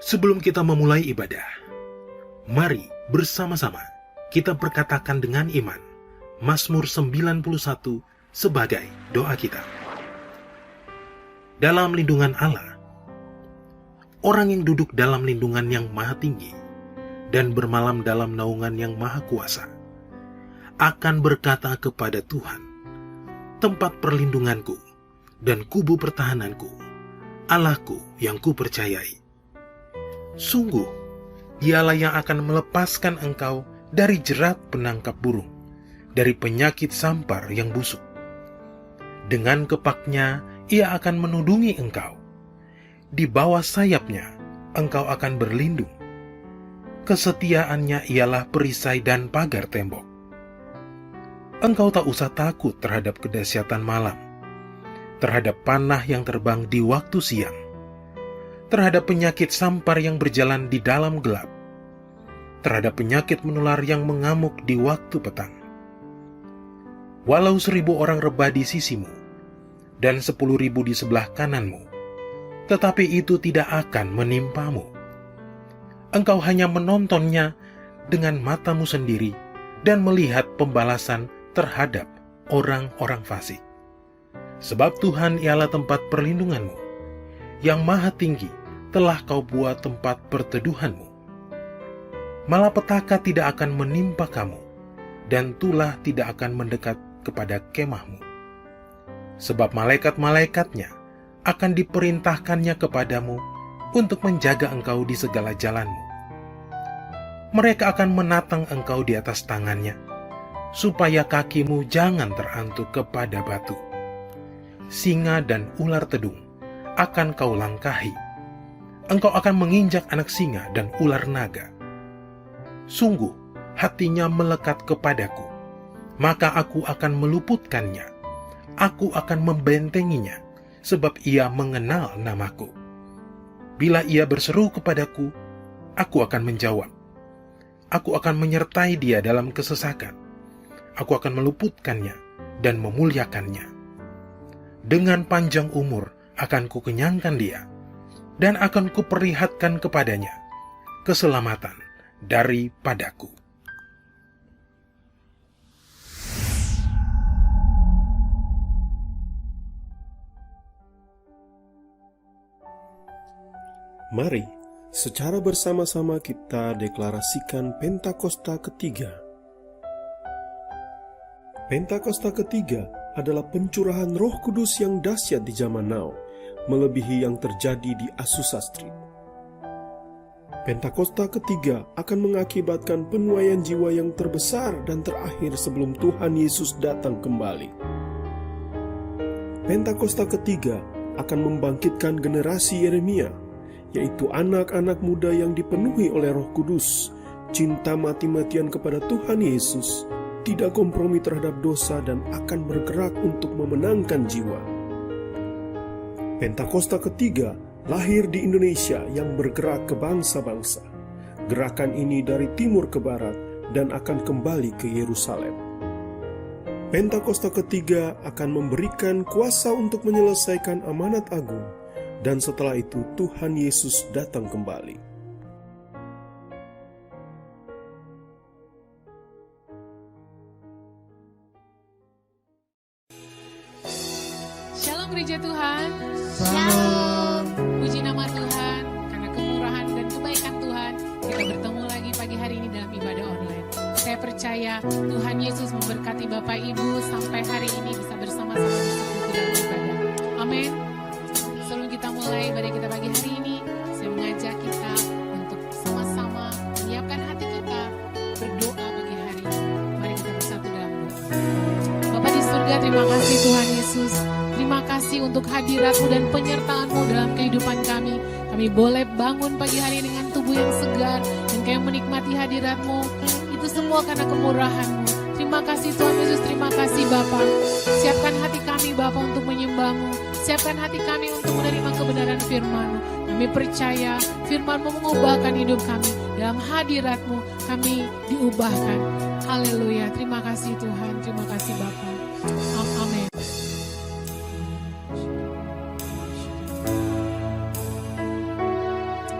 Sebelum kita memulai ibadah, mari bersama-sama kita perkatakan dengan iman Mazmur 91 sebagai doa kita. Dalam lindungan Allah, orang yang duduk dalam lindungan yang maha tinggi dan bermalam dalam naungan yang maha kuasa akan berkata kepada Tuhan, tempat perlindunganku dan kubu pertahananku, Allahku yang kupercayai. Sungguh, Dialah yang akan melepaskan engkau dari jerat penangkap burung, dari penyakit sampar yang busuk. Dengan kepaknya, Ia akan menudungi engkau. Di bawah sayapnya, engkau akan berlindung. Kesetiaannya ialah perisai dan pagar tembok. Engkau tak usah takut terhadap kedahsyatan malam, terhadap panah yang terbang di waktu siang, terhadap penyakit sampar yang berjalan di dalam gelap, terhadap penyakit menular yang mengamuk di waktu petang. Walau 1.000 orang rebah di sisimu, dan 10.000 di sebelah kananmu, tetapi itu tidak akan menimpamu. Engkau hanya menontonnya dengan matamu sendiri dan melihat pembalasan terhadap orang-orang fasik. Sebab Tuhan ialah tempat perlindunganmu, yang maha tinggi telah kau buat tempat perteduhanmu. Malapetaka tidak akan menimpa kamu, dan tulah tidak akan mendekat kepada kemahmu. Sebab malaikat-malaikatnya akan diperintahkannya kepadamu untuk menjaga engkau di segala jalanmu. Mereka akan menatang engkau di atas tangannya, supaya kakimu jangan terantuk kepada batu. Singa dan ular tedung akan kau langkahi. Engkau akan menginjak anak singa dan ular naga. Sungguh, hatinya melekat kepadaku, maka aku akan meluputkannya. Aku akan membentenginya, sebab ia mengenal namaku. Bila ia berseru kepadaku, aku akan menjawab. Aku akan menyertai dia dalam kesesakan. Aku akan meluputkannya dan memuliakannya. Dengan panjang umur akan kukenyangkan dia, dan akan kuperlihatkan kepadanya keselamatan daripadaku. Mari, secara bersama-sama kita deklarasikan Pentakosta ketiga. Pentakosta ketiga adalah pencurahan Roh Kudus yang dahsyat di zaman now, melebihi yang terjadi di Azusa Street. Pentakosta ketiga akan mengakibatkan penuaian jiwa yang terbesar dan terakhir sebelum Tuhan Yesus datang kembali. Pentakosta ketiga akan membangkitkan generasi Yeremia, yaitu anak-anak muda yang dipenuhi oleh Roh Kudus, cinta mati-matian kepada Tuhan Yesus, tidak kompromi terhadap dosa dan akan bergerak untuk memenangkan jiwa. Pentakosta ketiga lahir di Indonesia yang bergerak ke bangsa-bangsa. Gerakan ini dari timur ke barat dan akan kembali ke Yerusalem. Pentakosta ketiga akan memberikan kuasa untuk menyelesaikan amanat agung, dan setelah itu Tuhan Yesus datang kembali. Shalom gereja Tuhan. Shalom. Puji nama Tuhan, karena kemurahan dan kebaikan Tuhan, kita bertemu lagi pagi hari ini dalam ibadah online. Saya percaya Tuhan Yesus memberkati Bapak Ibu sampai hari ini bisa bersama-sama bersekutu dalam ibadah. Amin. Sebelum kita mulai ibadah kita pagi hari ini, saya mengajak kita untuk sama-sama menyiapkan hati kita berdoa pagi hari ini. Mari kita bersatu dalam doa. Bapak di surga, terima kasih Tuhan Yesus. Terima kasih untuk hadirat-Mu dan penyertaan-Mu dalam kehidupan kami. Kami boleh bangun pagi hari dengan tubuh yang segar dan kami menikmati hadirat-Mu. Itu semua karena kemurahan-Mu. Terima kasih Tuhan Yesus, terima kasih Bapa. Siapkan hati kami Bapa untuk menyembah-Mu. Siapkan hati kami untuk menerima kebenaran firman-Mu. Kami percaya firman-Mu mengubahkan hidup kami. Dalam hadirat-Mu kami diubahkan. Haleluya. Terima kasih Tuhan, terima kasih Bapa. Amin.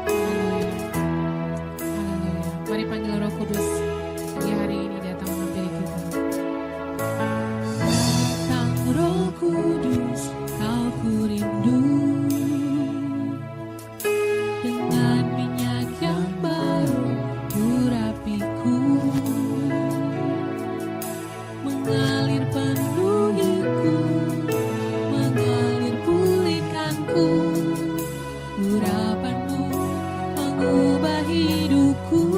Haleluya. mengalir penuhiku, mengalir pulihkanku. Urapanmu mengubah hidupku.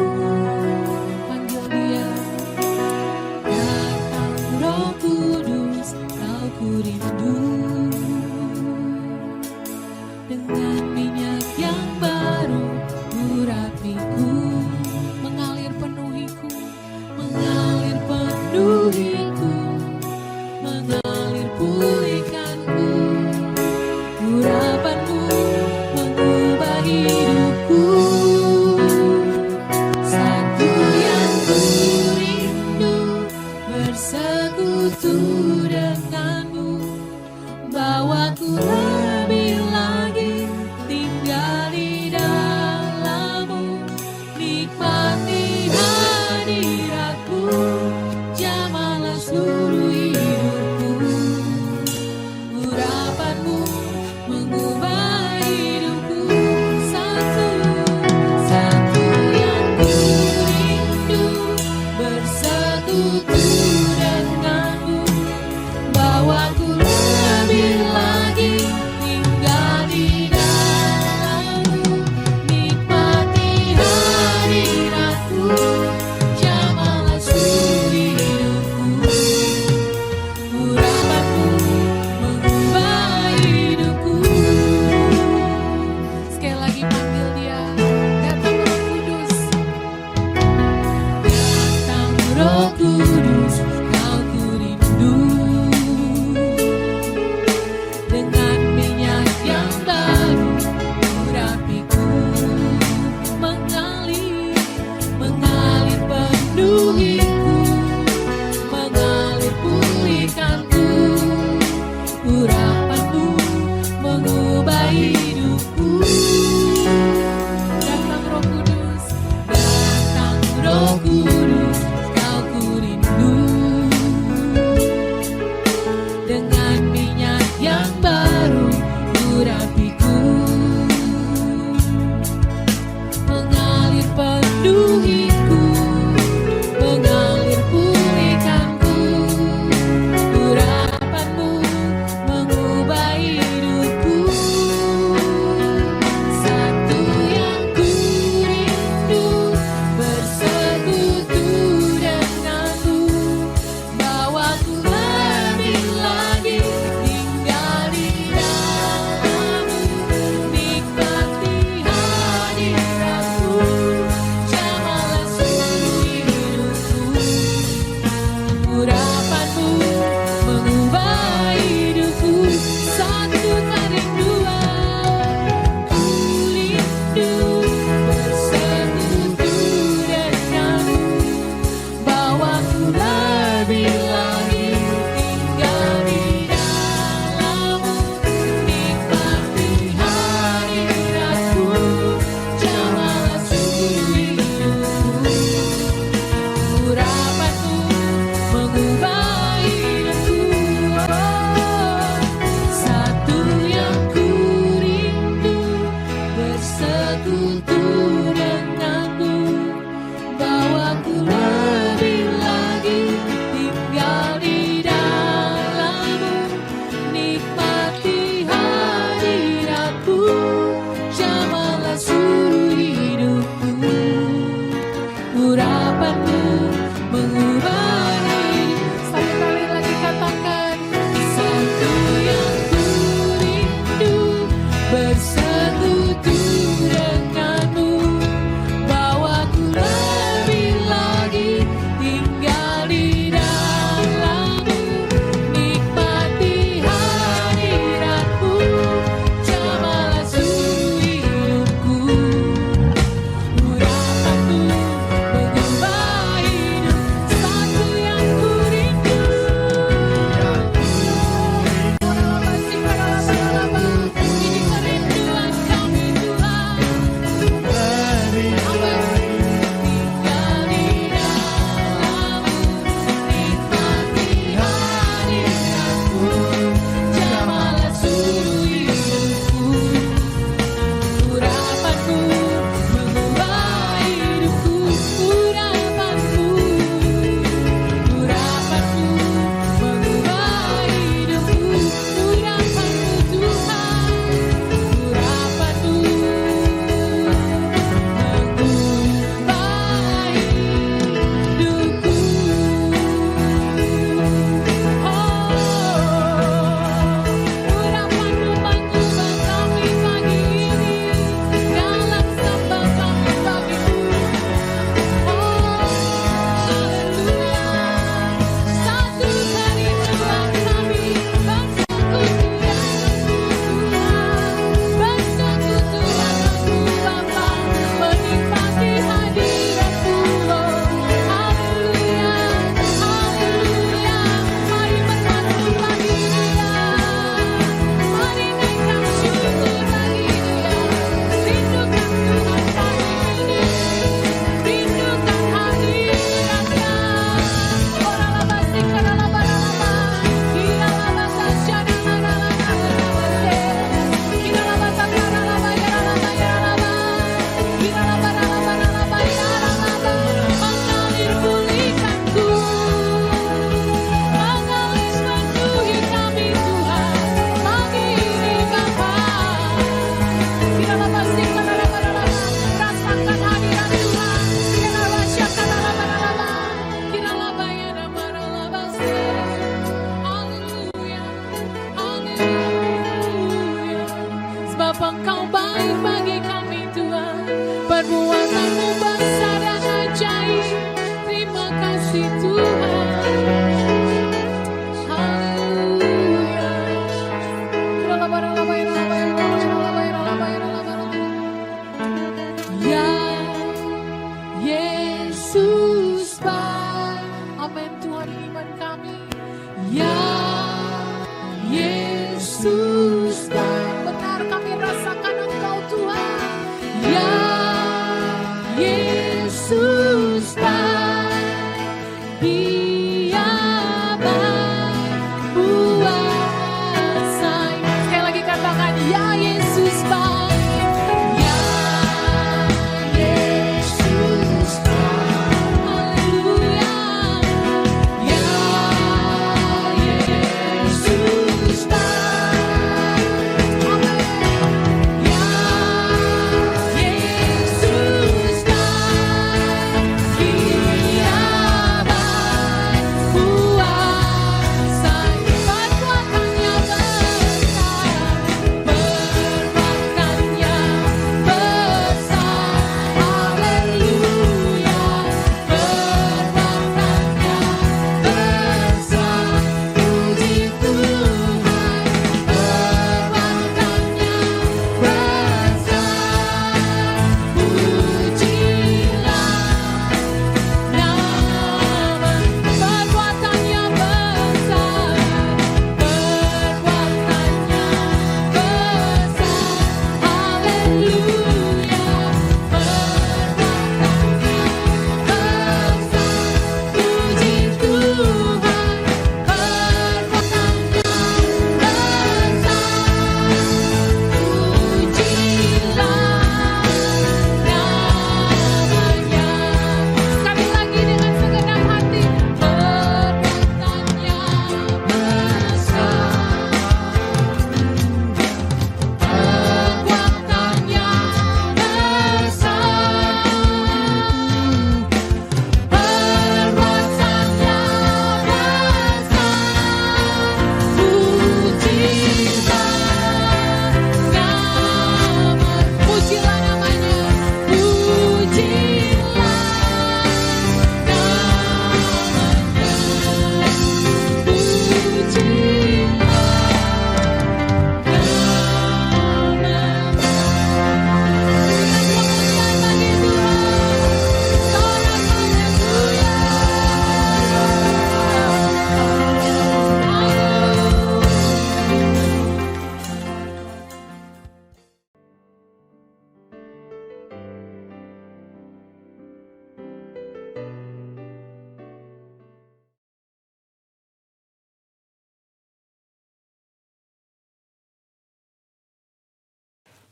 Panggil dia, datang Roh Kudus, kau ku rindu. Dengan minyak yang baru urapiku, mengalir penuhiku, mengalir penuhiku, mengalir pulihkanku. Urapanmu mengubah hidupku. Satu yang ku rindu, bersekutu denganmu. Bawaku lebih lagi tinggal di dalammu, nikmati hadiratmu, jamahlah seluruh hidupku. Urapanmu mengubah hidupku. Satu yang ku rindu, bersekutu denganmu. Bawaku lebih lagi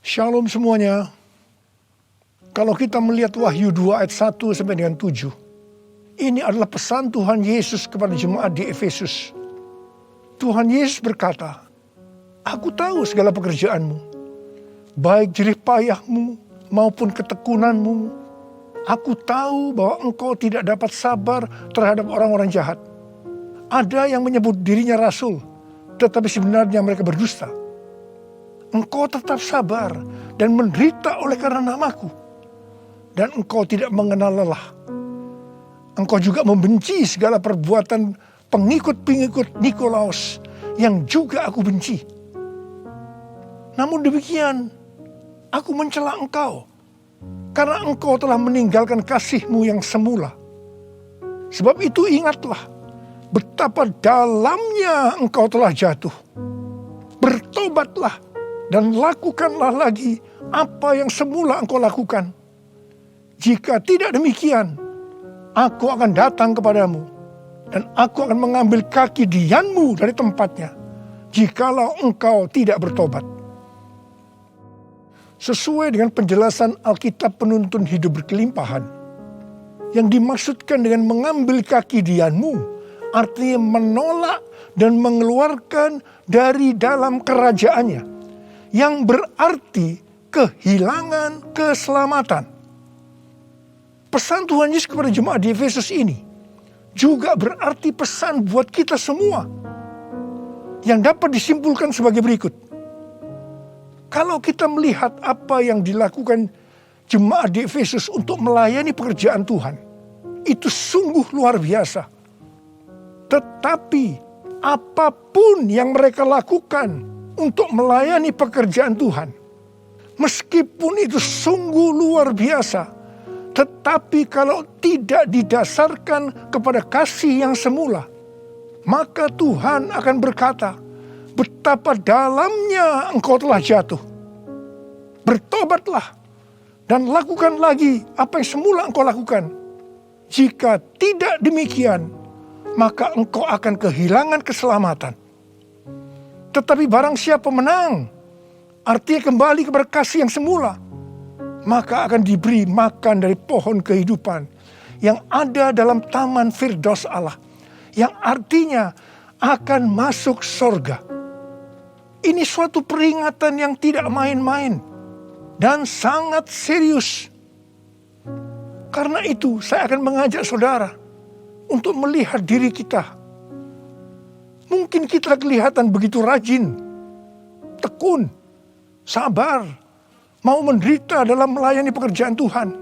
Shalom semuanya. Kalau kita melihat Wahyu 2 ayat 1 sampai dengan 7. Ini adalah pesan Tuhan Yesus kepada jemaat di Efesus. Tuhan Yesus berkata, "Aku tahu segala pekerjaanmu, baik jerih payahmu maupun ketekunanmu. Aku tahu bahwa engkau tidak dapat sabar terhadap orang-orang jahat. Ada yang menyebut dirinya rasul, tetapi sebenarnya mereka berdusta. Engkau tetap sabar dan menderita oleh karena namaku. Dan engkau tidak mengenal lelah. Engkau juga membenci segala perbuatan pengikut-pengikut Nikolaus yang juga aku benci. Namun demikian, aku mencela engkau, karena engkau telah meninggalkan kasihmu yang semula. Sebab itu ingatlah, betapa dalamnya engkau telah jatuh. Bertobatlah dan lakukanlah lagi apa yang semula engkau lakukan. Jika tidak demikian, aku akan datang kepadamu dan aku akan mengambil kaki dianmu dari tempatnya, jikalau engkau tidak bertobat." Sesuai dengan penjelasan Alkitab penuntun hidup berkelimpahan, yang dimaksudkan dengan mengambil kaki dianmu, artinya menolak dan mengeluarkan dari dalam kerajaannya, yang berarti kehilangan keselamatan. Pesan Tuhan Yesus kepada jemaat di Efesus ini juga berarti pesan buat kita semua, yang dapat disimpulkan sebagai berikut. Kalau kita melihat apa yang dilakukan jemaat di Efesus untuk melayani pekerjaan Tuhan, itu sungguh luar biasa. Tetapi apapun yang mereka lakukan untuk melayani pekerjaan Tuhan, meskipun itu sungguh luar biasa, tetapi kalau tidak didasarkan kepada kasih yang semula, maka Tuhan akan berkata, "Betapa dalamnya engkau telah jatuh. Bertobatlah dan lakukan lagi apa yang semula engkau lakukan. Jika tidak demikian, maka engkau akan kehilangan keselamatan. Tetapi barang siapa menang, artinya kembali kepada kasih yang semula, maka akan diberi makan dari pohon kehidupan yang ada dalam taman Firdaus Allah, yang artinya akan masuk sorga." Ini suatu peringatan yang tidak main-main dan sangat serius. Karena itu saya akan mengajak saudara untuk melihat diri kita. Mungkin kita kelihatan begitu rajin, tekun, sabar, mau menderita dalam melayani pekerjaan Tuhan.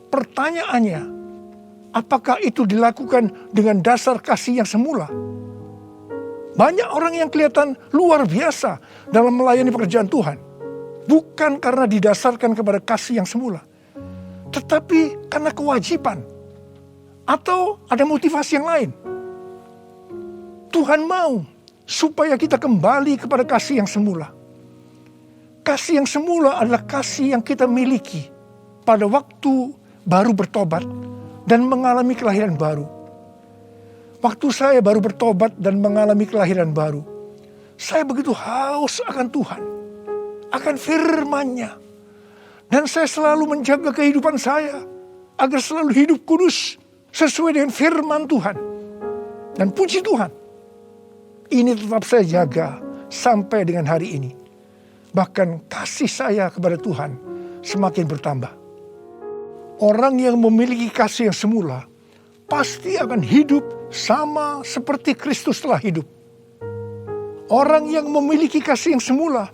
Pertanyaannya, apakah itu dilakukan dengan dasar kasih yang semula? Banyak orang yang kelihatan luar biasa dalam melayani pekerjaan Tuhan, bukan karena didasarkan kepada kasih yang semula, tetapi karena kewajiban atau ada motivasi yang lain. Tuhan mau supaya kita kembali kepada kasih yang semula. Kasih yang semula adalah kasih yang kita miliki pada waktu baru bertobat dan mengalami kelahiran baru. Waktu saya baru bertobat dan mengalami kelahiran baru, saya begitu haus akan Tuhan, akan firman-Nya. Dan saya selalu menjaga kehidupan saya agar selalu hidup kudus sesuai dengan firman Tuhan. Dan puji Tuhan, ini tetap saya jaga sampai dengan hari ini. Bahkan kasih saya kepada Tuhan semakin bertambah. Orang yang memiliki kasih yang semula pasti akan hidup sama seperti Kristus telah hidup. Orang yang memiliki kasih yang semula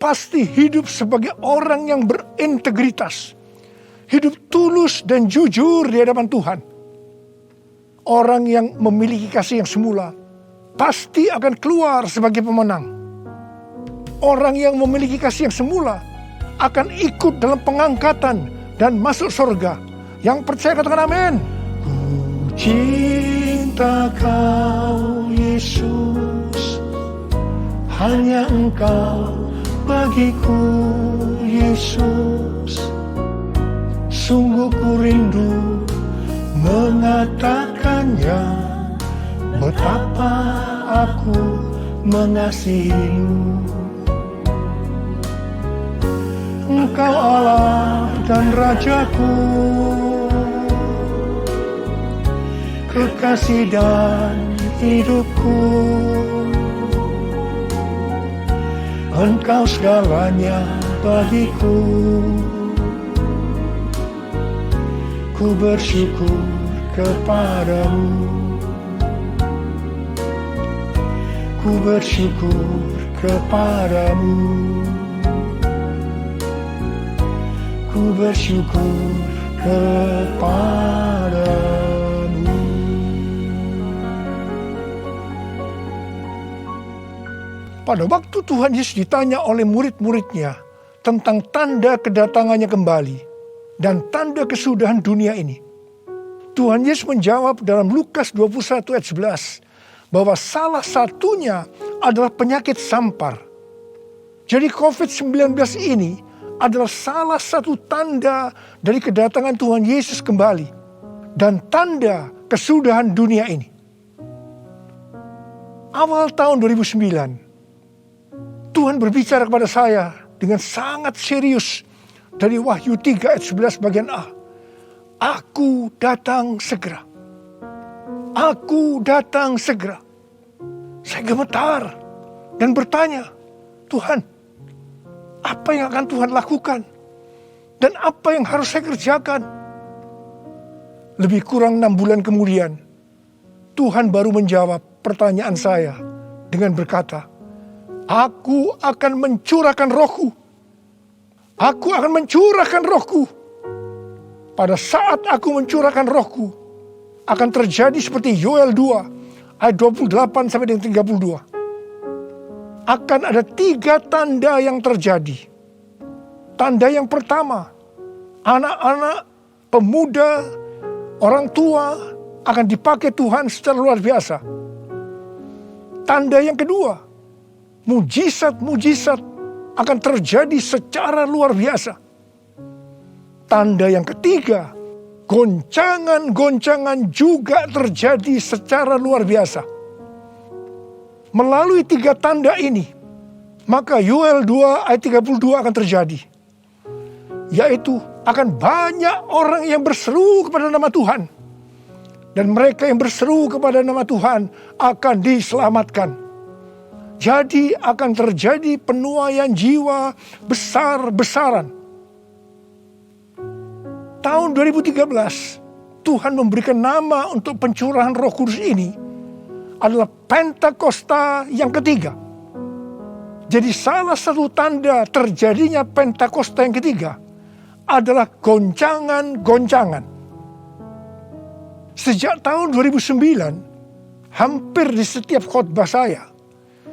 pasti hidup sebagai orang yang berintegritas, hidup tulus dan jujur di hadapan Tuhan. Orang yang memiliki kasih yang semula pasti akan keluar sebagai pemenang. Orang yang memiliki kasih yang semula akan ikut dalam pengangkatan dan masuk surga. Yang percaya katakan amin. Cinta kau Yesus, hanya engkau bagiku Yesus. Sungguh ku rindu mengatakannya, betapa aku mengasihimu. Engkau Allah dan Rajaku, kekasih dan hidupku. Engkau segalanya bagiku. Ku bersyukur kepadamu. Ku bersyukur kepadamu. Ku bersyukur kepadamu. Pada waktu Tuhan Yesus ditanya oleh murid-muridnya tentang tanda kedatangannya kembali dan tanda kesudahan dunia ini, Tuhan Yesus menjawab dalam Lukas 21 ayat 11 bahwa salah satunya adalah penyakit sampar. Jadi COVID-19 ini adalah salah satu tanda dari kedatangan Tuhan Yesus kembali dan tanda kesudahan dunia ini. Awal tahun 2009, Tuhan berbicara kepada saya dengan sangat serius dari Wahyu 3 ayat 11 bagian A. Aku datang segera. Aku datang segera. Saya gemetar dan bertanya, Tuhan, apa yang akan Tuhan lakukan? Dan apa yang harus saya kerjakan? Lebih kurang 6 bulan kemudian, Tuhan baru menjawab pertanyaan saya dengan berkata, Aku akan mencurahkan rohku. Aku akan mencurahkan rohku. Pada saat aku mencurahkan rohku, akan terjadi seperti Yoel 2, ayat 28 sampai dengan 32. Akan ada 3 tanda yang terjadi. Tanda yang pertama, anak-anak, pemuda, orang tua akan dipakai Tuhan secara luar biasa. Tanda yang kedua, mujizat-mujizat akan terjadi secara luar biasa. Tanda yang ketiga, goncangan-goncangan juga terjadi secara luar biasa. Melalui 3 tanda ini, maka Yoel 2 ayat 32 akan terjadi. Yaitu akan banyak orang yang berseru kepada nama Tuhan. Dan mereka yang berseru kepada nama Tuhan akan diselamatkan. Jadi akan terjadi penuaian jiwa besar-besaran. Tahun 2013, Tuhan memberikan nama untuk pencurahan Roh Kudus ini adalah Pentakosta yang ketiga. Jadi salah satu tanda terjadinya Pentakosta yang ketiga adalah goncangan-goncangan. Sejak tahun 2009, hampir di setiap khotbah saya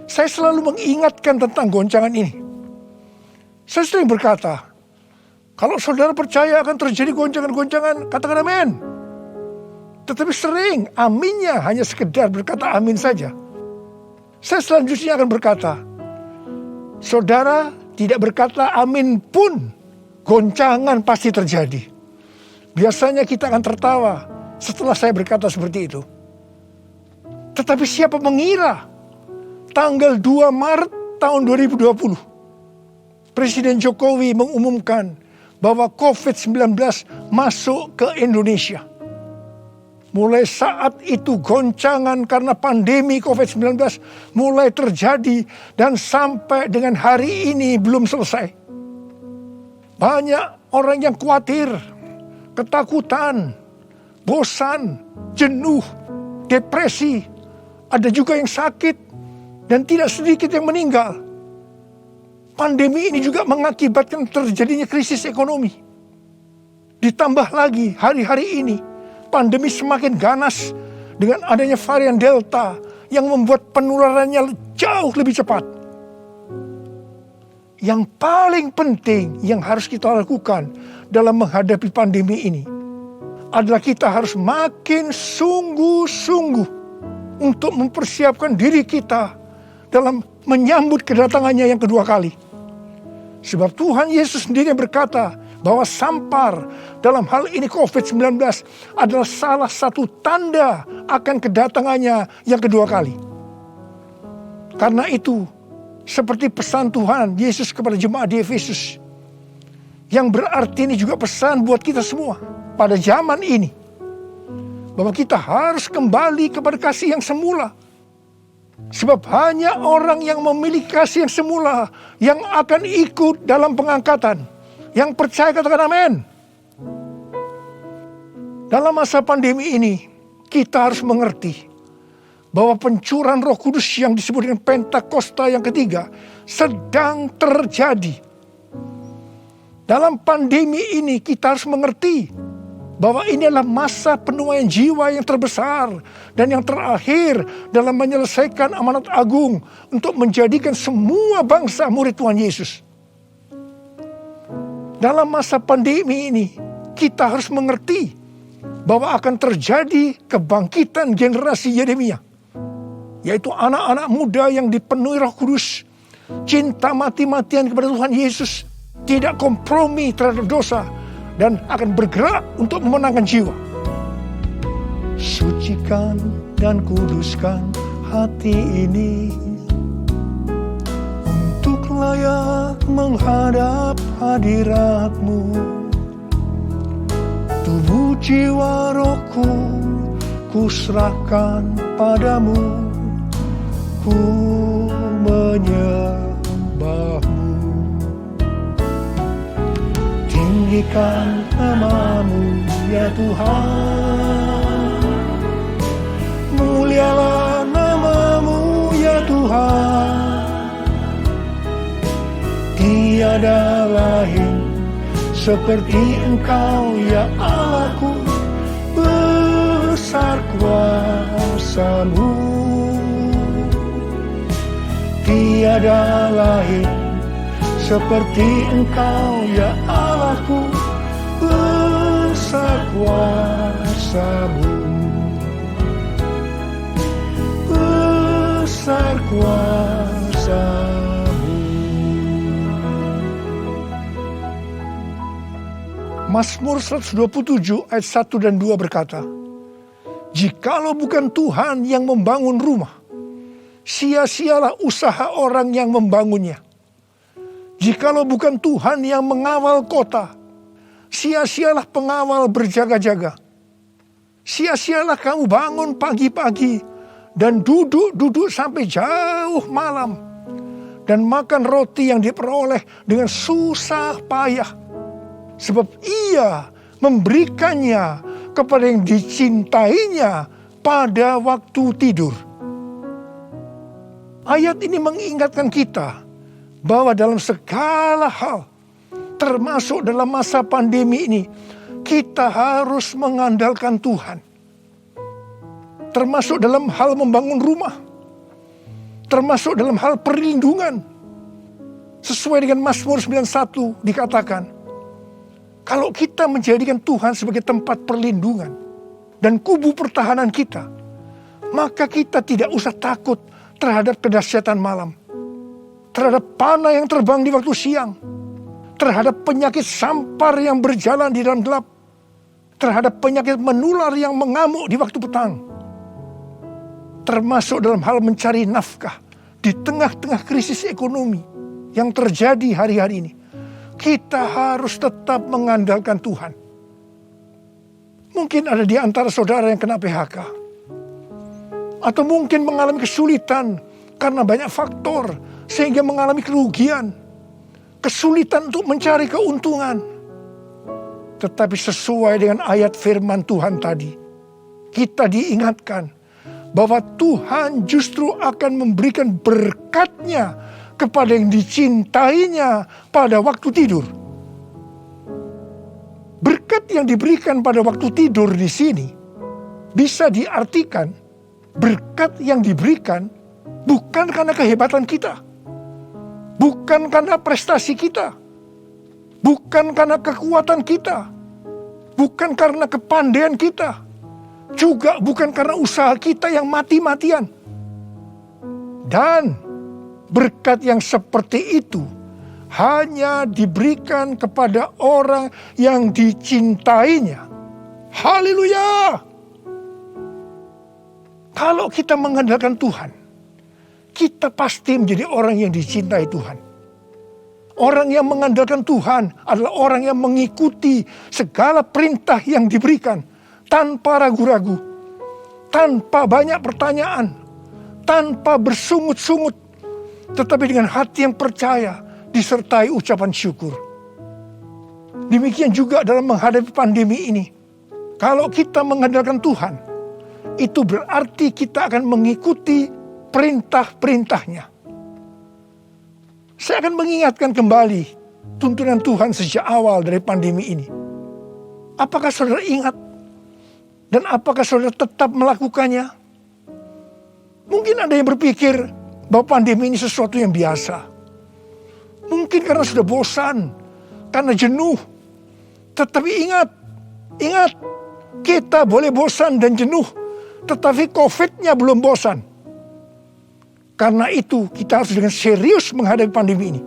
selalu mengingatkan tentang goncangan ini. Saya sering berkata, kalau saudara percaya akan terjadi goncangan-goncangan, katakan amin. Tetapi sering aminnya hanya sekedar berkata amin saja. Saya selanjutnya akan berkata, saudara tidak berkata amin pun, goncangan pasti terjadi. Biasanya kita akan tertawa setelah saya berkata seperti itu. Tetapi siapa mengira tanggal 2 Maret tahun 2020, Presiden Jokowi mengumumkan bahwa COVID-19 masuk ke Indonesia. Mulai saat itu goncangan karena pandemi COVID-19 mulai terjadi dan sampai dengan hari ini belum selesai. Banyak orang yang khawatir, ketakutan, bosan, jenuh, depresi. Ada juga yang sakit dan tidak sedikit yang meninggal. Pandemi ini juga mengakibatkan terjadinya krisis ekonomi. Ditambah lagi hari-hari ini pandemi semakin ganas dengan adanya varian Delta yang membuat penularannya jauh lebih cepat. Yang paling penting yang harus kita lakukan dalam menghadapi pandemi ini adalah kita harus makin sungguh-sungguh untuk mempersiapkan diri kita dalam menyambut kedatangannya yang kedua kali. Sebab Tuhan Yesus sendiri berkata bahwa sampar dalam hal ini COVID-19 adalah salah satu tanda akan kedatangannya yang kedua kali. Karena itu, seperti pesan Tuhan Yesus kepada jemaat di Efesus, Yang berarti ini juga pesan buat kita semua pada zaman ini, bahwa kita harus kembali kepada kasih yang semula. Sebab hanya orang yang memiliki kasih yang semula yang akan ikut dalam pengangkatan. Yang percaya katakan amin. Dalam masa pandemi ini, kita harus mengerti bahwa pencurahan Roh Kudus yang disebut dengan Pentakosta yang ketiga sedang terjadi. Dalam pandemi ini kita harus mengerti bahwa ini adalah masa penuaian jiwa yang terbesar dan yang terakhir dalam menyelesaikan amanat agung untuk menjadikan semua bangsa murid Tuhan Yesus. Dalam masa pandemi ini kita harus mengerti bahwa akan terjadi kebangkitan generasi Yeremia, yaitu anak-anak muda yang dipenuhi Roh Kudus, cinta mati-matian kepada Tuhan Yesus, tidak kompromi terhadap dosa, dan akan bergerak untuk memenangkan jiwa. Sucikan dan kuduskan hati ini untuk layak menghadap hadirat-Mu. Tubuh jiwa rohku kuserahkan padamu, ku menyembah-Mu. Tinggikan nama-Mu ya Tuhan, mulialah nama-Mu ya Tuhan. Tiada lain seperti Engkau ya Allahku, besar kuasa-Mu. Tiada lain seperti Engkau ya Allahku, besar kuasa-Mu, besar kuasa-Mu. Mazmur 127 ayat 1 dan 2 berkata, jikalau bukan Tuhan yang membangun rumah, sia-sialah usaha orang yang membangunnya. Jikalau bukan Tuhan yang mengawal kota, sia-sialah pengawal berjaga-jaga. Sia-sialah kamu bangun pagi-pagi dan duduk-duduk sampai jauh malam, dan makan roti yang diperoleh dengan susah payah. Sebab Ia memberikannya kepada yang dicintainya pada waktu tidur. Ayat ini mengingatkan kita bahwa dalam segala hal, termasuk dalam masa pandemi ini, kita harus mengandalkan Tuhan. Termasuk dalam hal membangun rumah, termasuk dalam hal perlindungan. Sesuai dengan Mazmur 91 dikatakan, kalau kita menjadikan Tuhan sebagai tempat perlindungan dan kubu pertahanan kita, maka kita tidak usah takut terhadap kedahsyatan malam, terhadap panah yang terbang di waktu siang, terhadap penyakit sampar yang berjalan di dalam gelap, terhadap penyakit menular yang mengamuk di waktu petang, termasuk dalam hal mencari nafkah di tengah-tengah krisis ekonomi yang terjadi hari-hari ini. Kita harus tetap mengandalkan Tuhan. Mungkin ada di antara saudara yang kena PHK, atau mungkin mengalami kesulitan karena banyak faktor sehingga mengalami kerugian, kesulitan untuk mencari keuntungan. Tetapi sesuai dengan ayat firman Tuhan tadi, kita diingatkan bahwa Tuhan justru akan memberikan berkat-Nya kepada yang dicintainya pada waktu tidur. Berkat yang diberikan pada waktu tidur di sini bisa diartikan berkat yang diberikan bukan karena kehebatan kita, bukan karena prestasi kita, bukan karena kekuatan kita, bukan karena kepandaian kita, juga bukan karena usaha kita yang mati-matian. Dan berkat yang seperti itu hanya diberikan kepada orang yang dicintainya. Haleluya! Kalau kita mengandalkan Tuhan, kita pasti menjadi orang yang dicintai Tuhan. Orang yang mengandalkan Tuhan adalah orang yang mengikuti segala perintah yang diberikan tanpa ragu-ragu, tanpa banyak pertanyaan, tanpa bersungut-sungut, tetapi dengan hati yang percaya disertai ucapan syukur. Demikian juga dalam menghadapi pandemi ini. Kalau kita mengandalkan Tuhan, itu berarti kita akan mengikuti perintah-perintahnya. Saya akan mengingatkan kembali tuntunan Tuhan sejak awal dari pandemi ini. Apakah saudara ingat? Dan apakah saudara tetap melakukannya? Mungkin ada yang berpikir bahwa pandemi ini sesuatu yang biasa. Mungkin karena sudah bosan, karena jenuh. Tetapi ingat, kita boleh bosan dan jenuh, tetapi COVID-nya belum bosan. Karena itu kita harus dengan serius menghadapi pandemi ini.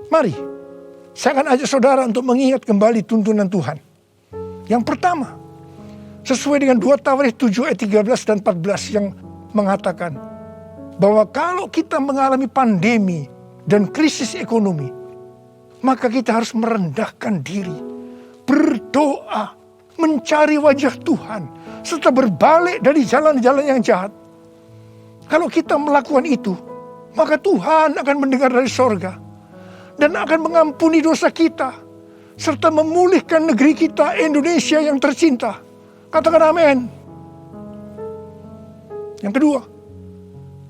Mari, saya akan ajak saudara untuk mengingat kembali tuntunan Tuhan. Yang pertama, sesuai dengan 2 Tawarikh 7 ayat 13 dan 14 yang mengatakan bahwa kalau kita mengalami pandemi dan krisis ekonomi, maka kita harus merendahkan diri, berdoa, mencari wajah Tuhan, serta berbalik dari jalan-jalan yang jahat. Kalau kita melakukan itu, maka Tuhan akan mendengar dari sorga dan akan mengampuni dosa kita, serta memulihkan negeri kita, Indonesia yang tercinta. Katakan amin. Yang kedua,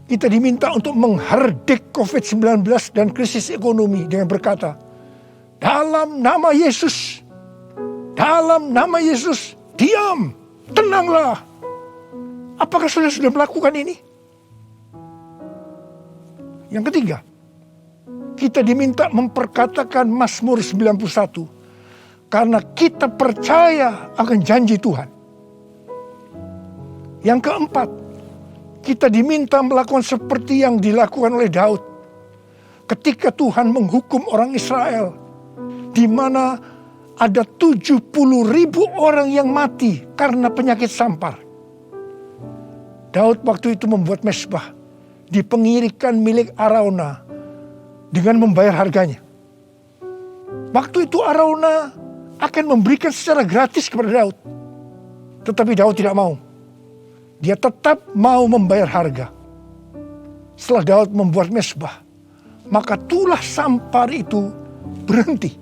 kita diminta untuk menghardik COVID-19 dan krisis ekonomi dengan berkata, dalam nama Yesus, diam, tenanglah. Apakah saudara sudah melakukan ini? Yang ketiga, kita diminta memperkatakan Mazmur 91 karena kita percaya akan janji Tuhan. Yang keempat, kita diminta melakukan seperti yang dilakukan oleh Daud ketika Tuhan menghukum orang Israel, di mana ada 70.000 orang yang mati karena penyakit sampar. Daud waktu itu membuat mezbah di pengirikan milik Arauna dengan membayar harganya. Waktu itu Arauna akan memberikan secara gratis kepada Daud. Tetapi Daud tidak mau. Dia tetap mau membayar harga. Setelah Daud membuat mezbah, maka tulah sampar itu berhenti.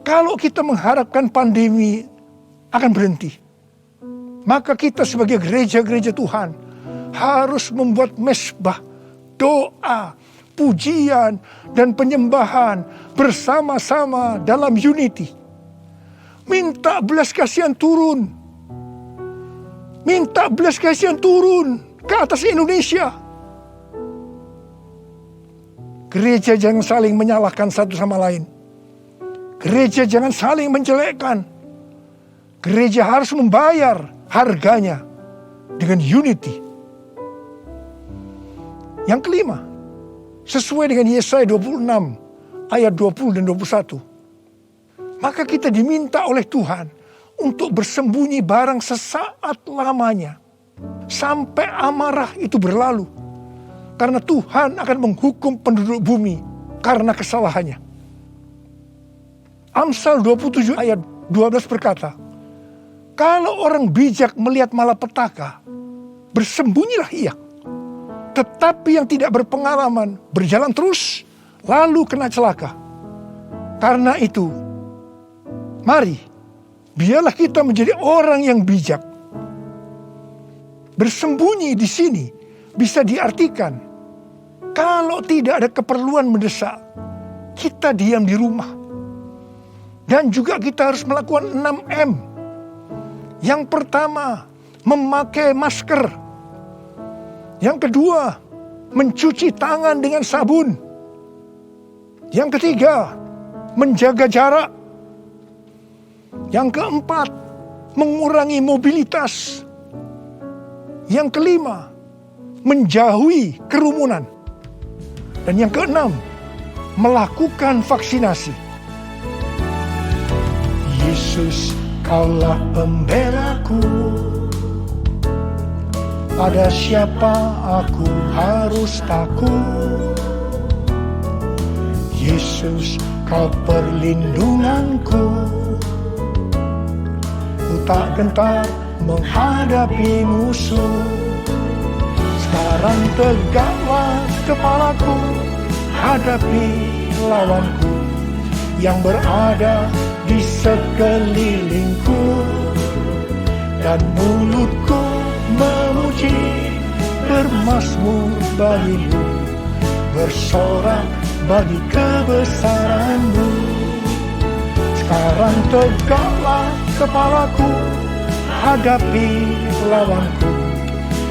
Kalau kita mengharapkan pandemi akan berhenti, maka kita sebagai gereja-gereja Tuhan harus membuat mezbah, doa, pujian, dan penyembahan bersama-sama dalam unity. Minta belas kasihan turun. Minta belas kasihan turun ke atas Indonesia. Gereja jangan saling menyalahkan satu sama lain. Gereja jangan saling menjelekkan. Gereja harus membayar harganya dengan unity. Yang kelima, sesuai dengan Yesaya 26 ayat 20 dan 21. Maka kita diminta oleh Tuhan untuk bersembunyi barang sesaat lamanya, sampai amarah itu berlalu. Karena Tuhan akan menghukum penduduk bumi karena kesalahannya. Amsal 27 ayat 12 berkata, kalau orang bijak melihat malapetaka, bersembunyilah ia. Tetapi yang tidak berpengalaman berjalan terus, lalu kena celaka. Karena itu, mari, biarlah kita menjadi orang yang bijak. Bersembunyi di sini bisa diartikan, kalau tidak ada keperluan mendesak, kita diam di rumah. Dan juga kita harus melakukan 6M. Yang pertama, memakai masker. Yang kedua, mencuci tangan dengan sabun. Yang ketiga, menjaga jarak. Yang keempat, mengurangi mobilitas. Yang kelima, menjauhi kerumunan. Dan yang keenam, melakukan vaksinasi. Yesus, Kaulah pembelaku. Pada siapa aku harus takut? Yesus, kau perlindunganku. Ku tak gentar menghadapi musuh. Sekarang tegaklah kepalaku, hadapi lawanku yang berada di sekelilingku. Dan mulutku memuji, bermazmur bagimu, bersorak bagi kebesaran-Mu. Sekarang tegaklah kepalaku, hadapi lawanku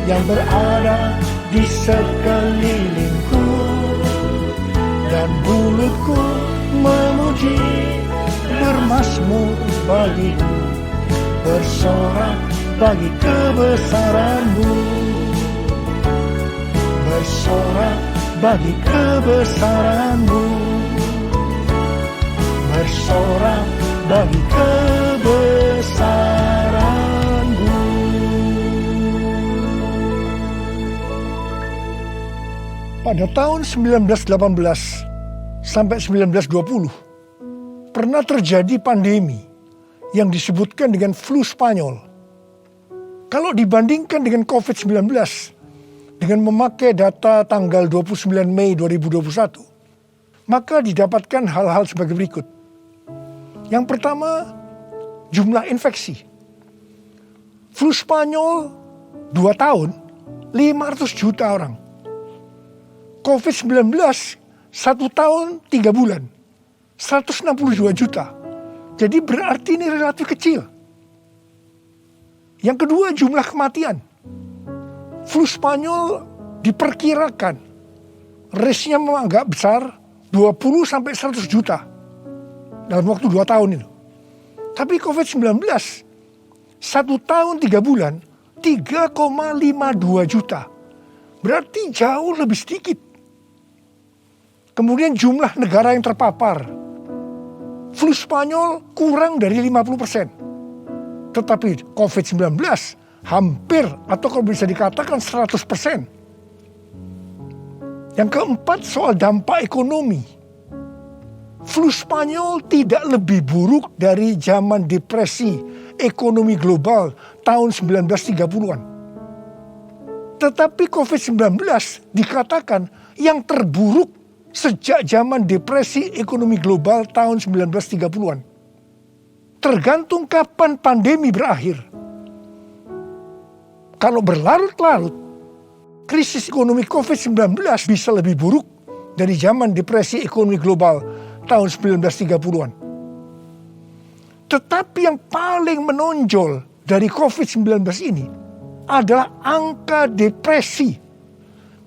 yang berada di sekelilingku. Dan mulutku memuji, bermazmur bagimu, bersorak bagi kebesaran-Mu. Bersorak bagi kebesaran-Mu, bersorak bagi kebesaran-Mu. Pada tahun 1918 sampai 1920 pernah terjadi pandemi yang disebutkan dengan flu Spanyol. Kalau dibandingkan dengan COVID-19 dengan memakai data tanggal 29 Mei 2021, maka didapatkan hal-hal sebagai berikut. Yang pertama, jumlah infeksi. Flu Spanyol 2 tahun, 500 juta orang. COVID-19 1 tahun 3 bulan, 162 juta. Jadi berarti ini relatif kecil. Yang kedua, jumlah kematian. Flu Spanyol diperkirakan risknya memang agak besar, 20 sampai 100 juta dalam waktu 2 tahun itu. Tapi COVID-19 1 tahun 3 bulan 3,52 juta. Berarti jauh lebih sedikit. Kemudian jumlah negara yang terpapar. Flu Spanyol kurang dari 50%. Tetapi COVID-19 hampir atau kalau bisa dikatakan 100%. Yang keempat, soal dampak ekonomi. Flu Spanyol tidak lebih buruk dari zaman depresi ekonomi global tahun 1930-an. Tetapi COVID-19 dikatakan yang terburuk sejak zaman depresi ekonomi global tahun 1930-an. Tergantung kapan pandemi berakhir. Kalau berlarut-larut, krisis ekonomi COVID-19 bisa lebih buruk dari zaman depresi ekonomi global tahun 1930-an. Tetapi yang paling menonjol dari COVID-19 ini adalah angka depresi,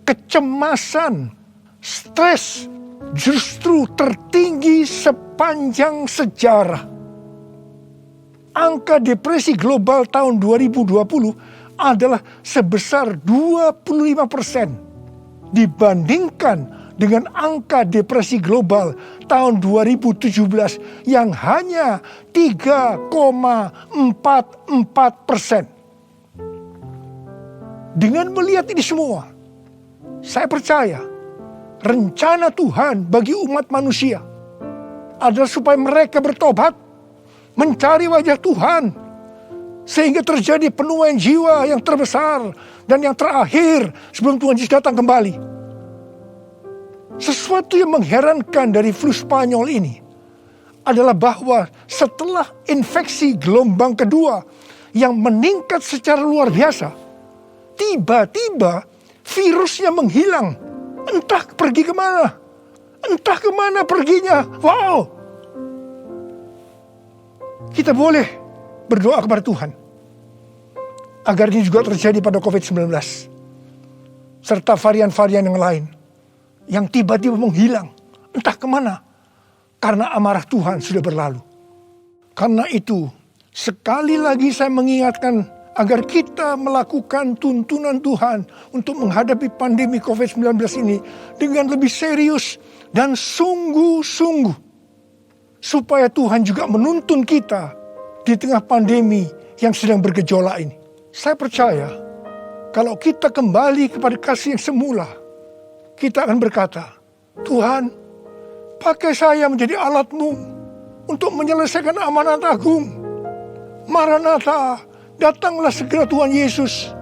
kecemasan, stres justru tertinggi sepanjang sejarah. Angka depresi global tahun 2020 adalah sebesar 25% dibandingkan dengan angka depresi global tahun 2017 yang hanya 3,44%. Dengan melihat ini semua, saya percaya rencana Tuhan bagi umat manusia adalah supaya mereka bertobat, mencari wajah Tuhan, sehingga terjadi penuaian jiwa yang terbesar dan yang terakhir sebelum Tuhan Yesus datang kembali. Sesuatu yang mengherankan dari flu Spanyol ini adalah bahwa setelah infeksi gelombang kedua yang meningkat secara luar biasa, tiba-tiba virusnya menghilang. Entah pergi kemana. Entah kemana perginya. Wow. Kita boleh berdoa kepada Tuhan agar ini juga terjadi pada COVID-19. Serta varian-varian yang lain. Yang tiba-tiba menghilang. Entah kemana. Karena amarah Tuhan sudah berlalu. Karena itu, sekali lagi saya mengingatkan agar kita melakukan tuntunan Tuhan untuk menghadapi pandemi COVID-19 ini dengan lebih serius dan sungguh-sungguh. Supaya Tuhan juga menuntun kita di tengah pandemi yang sedang bergejolak ini. Saya percaya kalau kita kembali kepada kasih yang semula, kita akan berkata, Tuhan, Pakai saya menjadi alat-Mu untuk menyelesaikan amanat agung. Maranatha, datanglah segera Tuhan Yesus.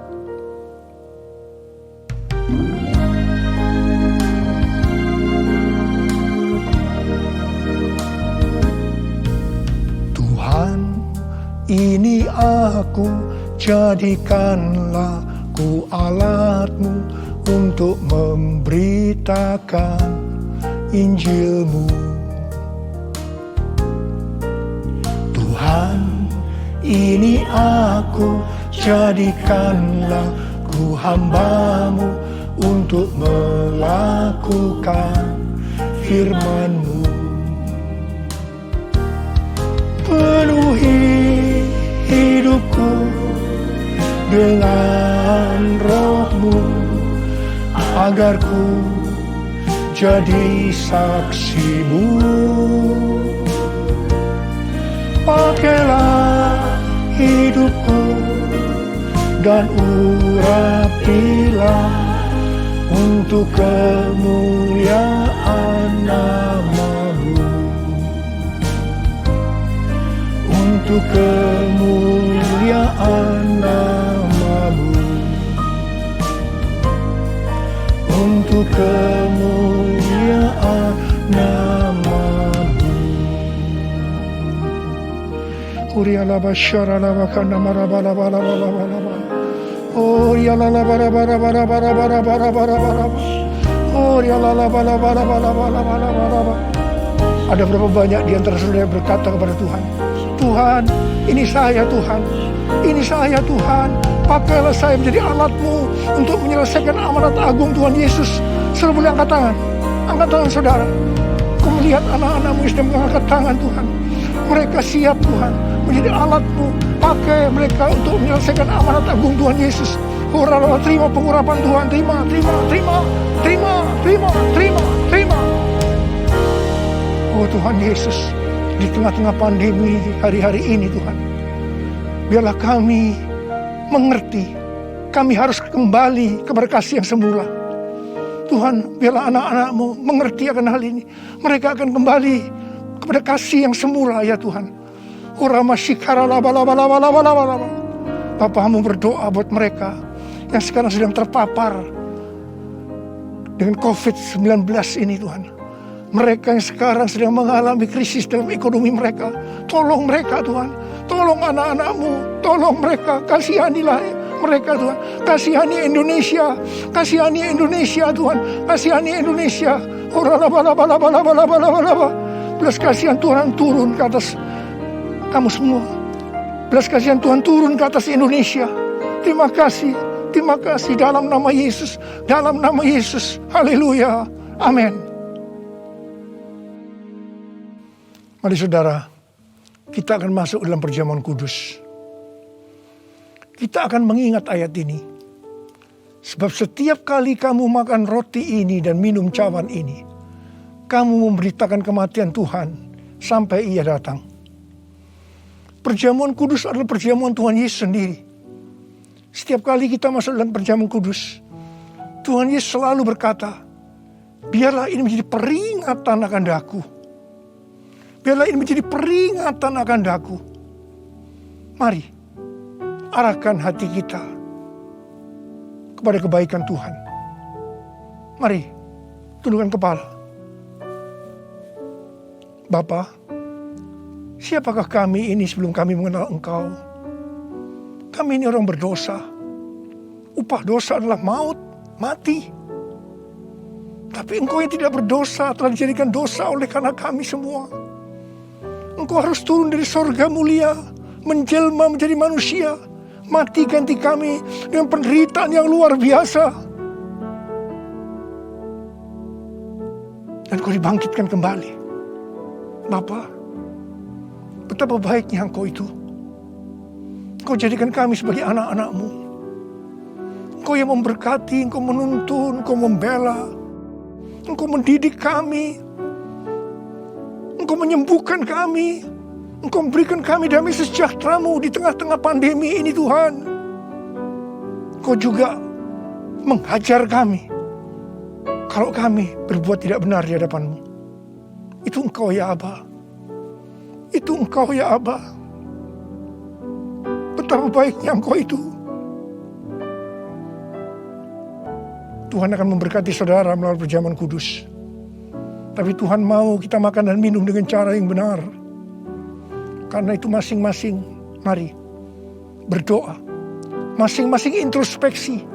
Tuhan, ini aku, jadikanlah ku alat-Mu untuk memberitakan Injil-Mu. Tuhan, ini aku, jadikanlah ku hamba-Mu untuk melakukan firman-Mu. Penuhi hidupku dengan Roh-Mu, agar ku jadi saksi-Mu. Pakailah hidupku dan urapilah untuk kemuliaan nama-Mu. Untuk kemuliaan nama-Mu. Untuk kemuliaan nama-Mu. Urialaba syaralaba kana marabala. Oh yalala bara. Oh yalala bara. Ada berapa banyak di antara saudara yang berkata kepada Tuhan, Tuhan, ini saya Tuhan, ini saya Tuhan, pakailah saya menjadi alat-Mu untuk menyelesaikan amanat agung Tuhan Yesus. Saudara boleh angkat tangan saudara. Kau melihat anak-anak-Mu yang sedang mengangkat tangan Tuhan. Mereka siap Tuhan menjadi alat-Mu, pakai mereka untuk menyelesaikan amanat agung Tuhan Yesus. Terima pengurapan Tuhan, terima. Oh Tuhan Yesus, di tengah-tengah pandemi hari-hari ini Tuhan, biarlah kami mengerti, kami harus kembali kepada kasih yang semula. Tuhan, biarlah anak-anak-Mu mengerti akan hal ini. Mereka akan kembali kepada kasih yang semula ya Tuhan. Bapa-Mu berdoa buat mereka yang sekarang sedang terpapar dengan COVID-19 ini Tuhan. Mereka yang sekarang sedang mengalami krisis dalam ekonomi mereka. Tolong mereka Tuhan. Tolong anak-anak-Mu. Tolong mereka. Kasihanilah mereka Tuhan. Kasihani Indonesia. Kasihani Indonesia Tuhan. Kasihani Indonesia. Belas kasihan Tuhan turun ke atas kamu semua. Belas kasihan Tuhan turun ke atas Indonesia. Terima kasih. Terima kasih dalam nama Yesus. Dalam nama Yesus. Haleluya. Amin. Mari saudara, kita akan masuk dalam perjamuan kudus. Kita akan mengingat ayat ini. Sebab setiap kali kamu makan roti ini dan minum cawan ini, kamu memberitakan kematian Tuhan sampai Ia datang. Perjamuan kudus adalah perjamuan Tuhan Yesus sendiri. Setiap kali kita masuk dalam perjamuan kudus, Tuhan Yesus selalu berkata, biarlah ini menjadi peringatan akan daku. Biarlah ini menjadi peringatan akan daku. Mari, arahkan hati kita kepada kebaikan Tuhan. Mari, tundukkan kepala. Bapa, siapakah kami ini sebelum kami mengenal Engkau? Kami ini orang berdosa. Upah dosa adalah maut, mati. Tapi Engkau yang tidak berdosa telah dijadikan dosa oleh karena kami semua. Engkau harus turun dari sorga mulia, menjelma menjadi manusia, mati ganti kami dengan penderitaan yang luar biasa. Dan Kau dibangkitkan kembali. Bapa, betapa baiknya Engkau itu. Engkau jadikan kami sebagai anak-anak-Mu. Engkau yang memberkati, Engkau menuntun, Engkau membela, Engkau mendidik kami, Engkau menyembuhkan kami, Engkau memberikan kami damai sejahtera-Mu di tengah-tengah pandemi ini Tuhan. Engkau juga menghajar kami kalau kami berbuat tidak benar di hadapan-Mu. Itu Engkau ya Aba. Itu Engkau ya Aba. Betapa baiknya Engkau itu. Tuhan akan memberkati saudara melalui perjamuan kudus. Tapi Tuhan mau kita makan dan minum dengan cara yang benar. Karena itu masing-masing, mari berdoa. Masing-masing introspeksi.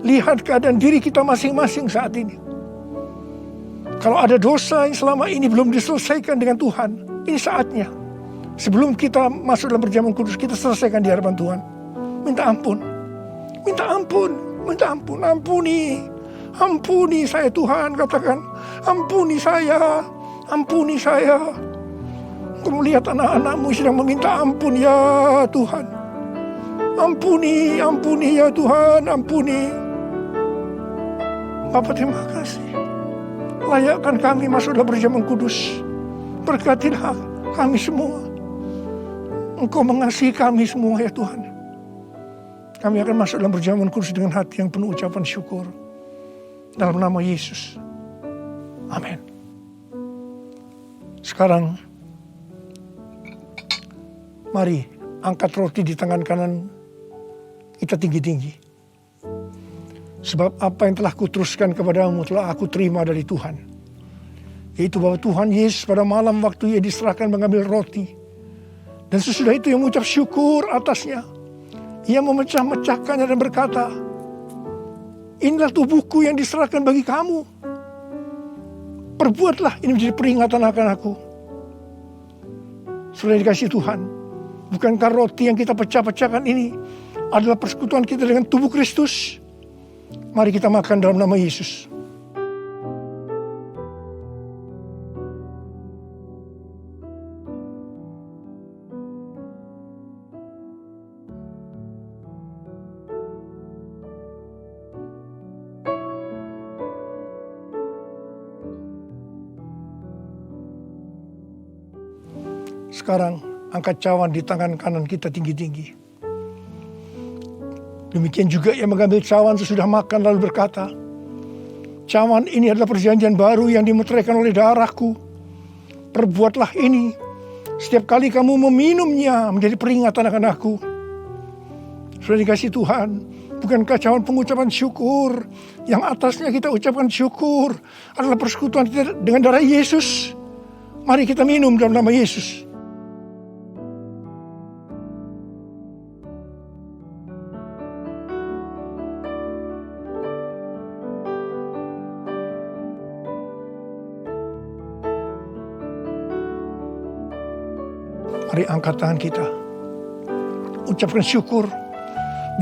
Lihat keadaan diri kita masing-masing saat ini. Kalau ada dosa yang selama ini belum diselesaikan dengan Tuhan, ini saatnya. Sebelum kita masuk dalam perjamuan kudus, kita selesaikan di hadapan Tuhan. Minta ampun. Minta ampun. Minta ampun. Ampuni. Ampuni saya Tuhan, katakan. Ampuni saya. Ampuni saya. Engkau melihat anak-anakmu sedang meminta ampun ya Tuhan. Ampuni, ampuni ya Tuhan, ampuni. Bapa terima kasih. Layakkan kami masuk dalam perjamuan kudus. Berkatilah kami semua. Engkau mengasihi kami semua ya Tuhan. Kami akan masuk dalam perjamuan kudus dengan hati yang penuh ucapan syukur. Dalam nama Yesus. Amin. Sekarang, mari angkat roti di tangan kanan kita tinggi-tinggi. Sebab apa yang telah kuteruskan kepadamu telah aku terima dari Tuhan. Yaitu bahwa Tuhan Yesus pada malam waktu ia diserahkan mengambil roti. Dan sesudah itu ia mengucap syukur atasnya. Ia memecah-mecahkannya dan berkata, inilah tubuhku yang diserahkan bagi kamu. Perbuatlah ini menjadi peringatan akan aku. Sudah dikasih Tuhan. Bukankah roti yang kita pecah-pecahkan ini adalah persekutuan kita dengan tubuh Kristus? Mari kita makan dalam nama Yesus. Sekarang angkat cawan di tangan kanan kita tinggi-tinggi. Demikian juga ia mengambil cawan sesudah makan lalu berkata, cawan ini adalah perjanjian baru yang dimeteraikan oleh darahku. Perbuatlah ini setiap kali kamu meminumnya menjadi peringatan akan aku. Sudah dikasih Tuhan, bukankah cawan pengucapan syukur yang atasnya kita ucapkan syukur adalah persekutuan kita dengan darah Yesus? Mari kita minum dalam nama Yesus. Mari angkat tangan kita. Ucapkan syukur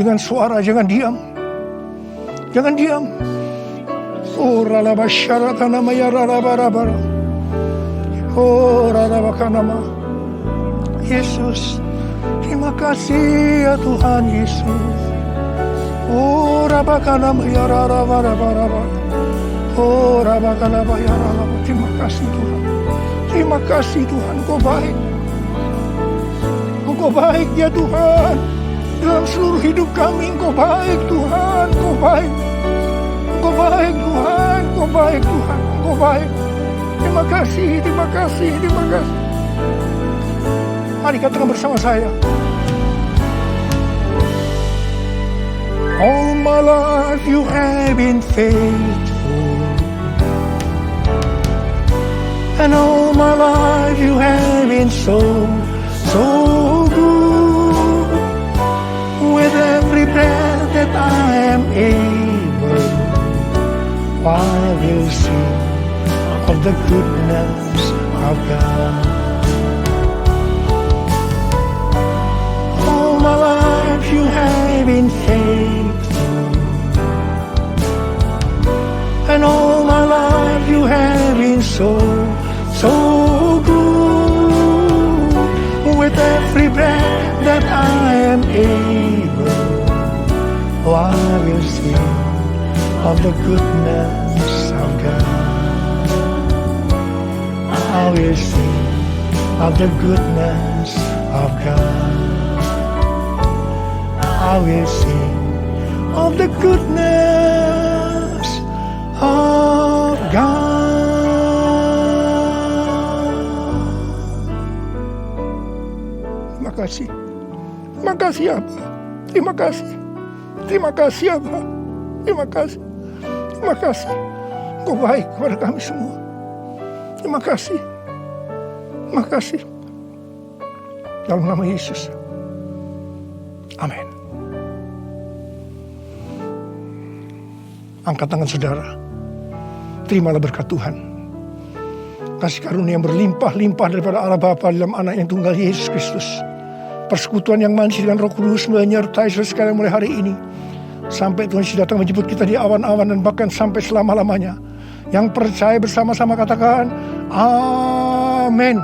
dengan suara, jangan diam. Jangan diam. Oh ralabasyaratana mayararabarabara. Oh ralabakanama. Yesus, terima kasih ya Tuhan Yesus. Oh rabakanama yararabarabaraba. Oh rabakanama yararabara. Terima kasih Tuhan. Terima kasih Tuhan, Kau baik. Engkau baik ya Tuhan. Dalam seluruh hidup kami Engkau baik Tuhan. Engkau baik. Engkau baik Tuhan. Engkau baik Tuhan. Engkau baik. Terima kasih. Terima kasih. Terima kasih. Mari katakan bersama saya. All my life you have been faithful. And all my life you have been so good. With every breath that I am able, I will sing of the goodness of God. All my life you have been faithful, and all my life you have been so good. With every breath that I am able, I will sing of the goodness of God. I will sing of the goodness of God. I will sing of the goodness of God. kasih. Terima kasih Abah. Terima kasih. Terima kasih Abah. Terima kasih. Terima kasih. Engkau baik kepada kami semua. Terima kasih. Terima kasih. Dalam nama Yesus. Amin. Angkat tangan saudara. Terimalah berkat Tuhan. Kasih karunia yang berlimpah-limpah daripada Allah Bapa dalam anak yang tunggal Yesus Kristus. Persekutuan yang manis dengan Roh Kudus menyertai saudara sekalian mulai hari ini. Sampai Tuhan Yesus datang menjemput kita di awan-awan dan bahkan sampai selama-lamanya. Yang percaya bersama-sama katakan, Amin.